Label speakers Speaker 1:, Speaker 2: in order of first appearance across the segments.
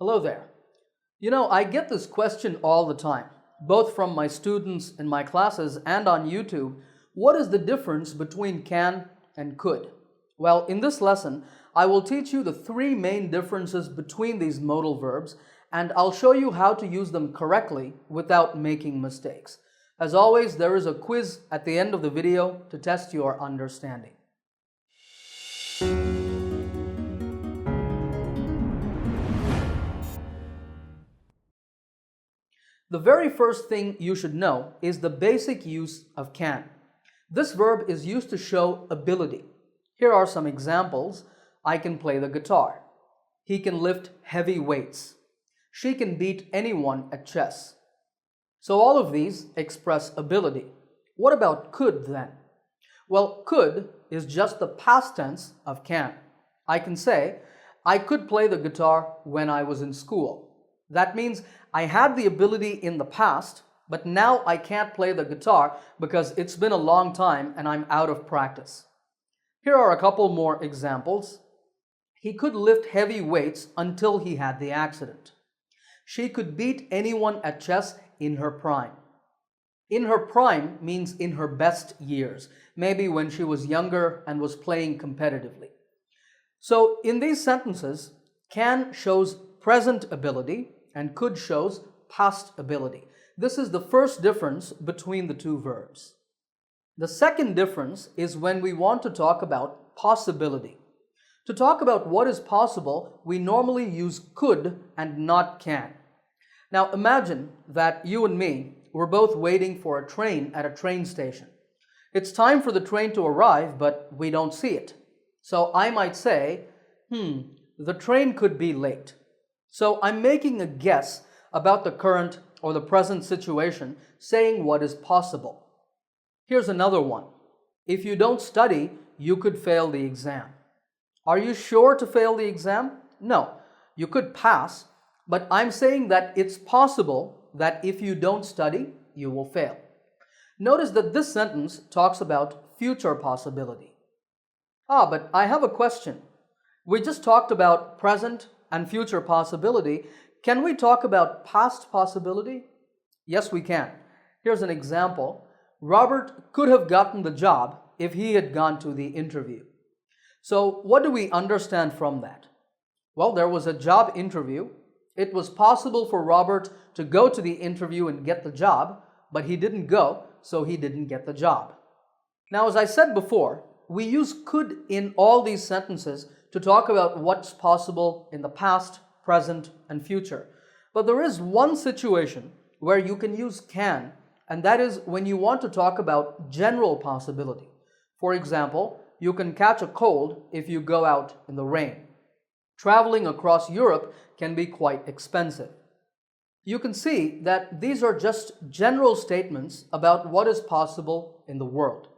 Speaker 1: Hello there. I get this question all the time, both from my students in my classes and on YouTube. What is the difference between can and could? Well, in this lesson, I will teach you the three main differences between these modal verbs, and I'll show you how to use them correctly without making mistakes. As always, there is a quiz at the end of the video to test your understanding. The very first thing you should know is the basic use of can. This verb is used to show ability. Here are some examples. I can play the guitar. He can lift heavy weights. She can beat anyone at chess. So all of these express ability. What about could then? Well, could is just the past tense of can. I can say, I could play the guitar when I was in school. That means I had the ability in the past, but now I can't play the guitar because it's been a long time and I'm out of practice. Here are a couple more examples. He could lift heavy weights until he had the accident. She could beat anyone at chess in her prime. In her prime means in her best years, maybe when she was younger and was playing competitively. So in these sentences, can shows present ability and could shows past ability. This is the first difference between the two verbs. The second difference is when we want to talk about possibility. To talk about what is possible, we normally use could and not can. Now imagine that you and me were both waiting for a train at a train station. It's time for the train to arrive, but we don't see it. So I might say, the train could be late. So I'm making a guess about the current or the present situation, saying what is possible. Here's another one. If you don't study, you could fail the exam. Are you sure to fail the exam? No, you could pass, but I'm saying that it's possible that if you don't study, you will fail. Notice that this sentence talks about future possibility. But I have a question. We just talked about present and future possibility. Can we talk about past possibility? Yes, we can. Here's an example. Robert could have gotten the job if he had gone to the interview. So what do we understand from that? Well, there was a job interview. It was possible for Robert to go to the interview and get the job, but he didn't go, so he didn't get the job. Now, as I said before, we use could in all these sentences to talk about what's possible in the past, present, and future. But there is one situation where you can use can, and that is when you want to talk about general possibility. For example, you can catch a cold if you go out in the rain. Traveling across Europe can be quite expensive. You can see that these are just general statements about what is possible in the world.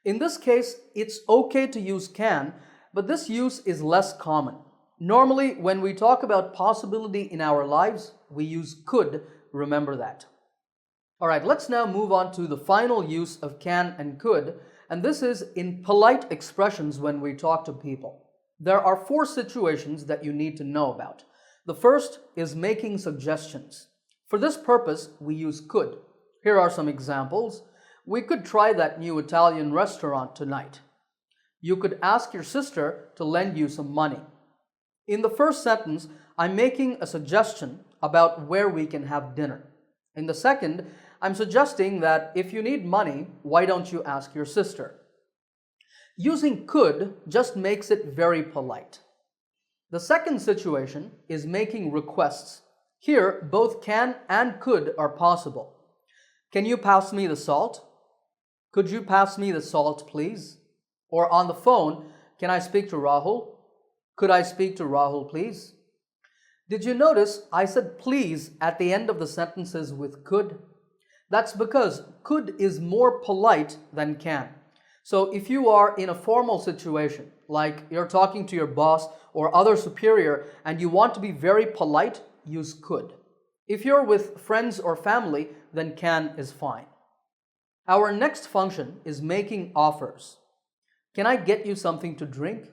Speaker 1: In this case, it's okay to use can, but this use is less common. Normally, when we talk about possibility in our lives, we use could. Remember that. All right, let's now move on to the final use of can and could, and this is in polite expressions when we talk to people. There are four situations that you need to know about. The first is making suggestions. For this purpose, we use could. Here are some examples. We could try that new Italian restaurant tonight. You could ask your sister to lend you some money. In the first sentence, I'm making a suggestion about where we can have dinner. In the second, I'm suggesting that if you need money, why don't you ask your sister? Using could just makes it very polite. The second situation is making requests. Here, both can and could are possible. Can you pass me the salt? Could you pass me the salt, please? Or on the phone, can I speak to Rahul? Could I speak to Rahul, please? Did you notice I said please at the end of the sentences with could? That's because could is more polite than can. So if you are in a formal situation, like you're talking to your boss or other superior and you want to be very polite, use could. If you're with friends or family, then can is fine. Our next function is making offers. Can I get you something to drink?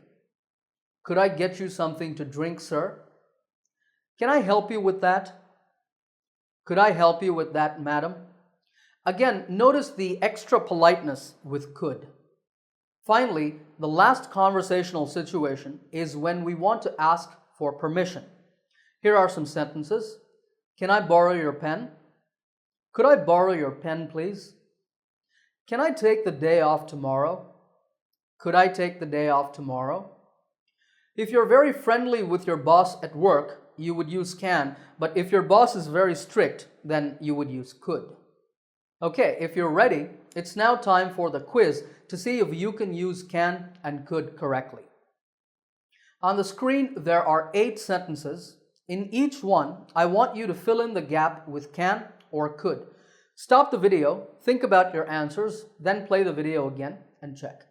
Speaker 1: Could I get you something to drink, sir? Can I help you with that? Could I help you with that, madam? Again, notice the extra politeness with could. Finally, the last conversational situation is when we want to ask for permission. Here are some sentences. Can I borrow your pen? Could I borrow your pen, please? Can I take the day off tomorrow? Could I take the day off tomorrow? If you're very friendly with your boss at work, you would use can, but if your boss is very strict, then you would use could. Okay, if you're ready, it's now time for the quiz to see if you can use can and could correctly. On the screen, there are 8 sentences. In each one, I want you to fill in the gap with can or could. Stop the video, think about your answers, then play the video again and check.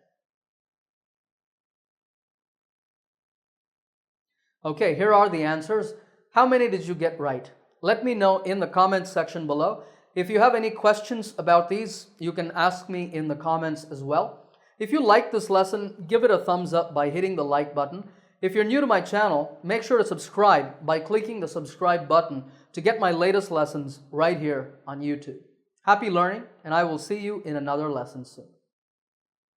Speaker 1: Okay, here are the answers. How many did you get right? Let me know in the comments section below. If you have any questions about these, you can ask me in the comments as well. If you like this lesson, give it a thumbs up by hitting the like button. If you're new to my channel, make sure to subscribe by clicking the subscribe button to get my latest lessons right here on YouTube. Happy learning, and I will see you in another lesson soon.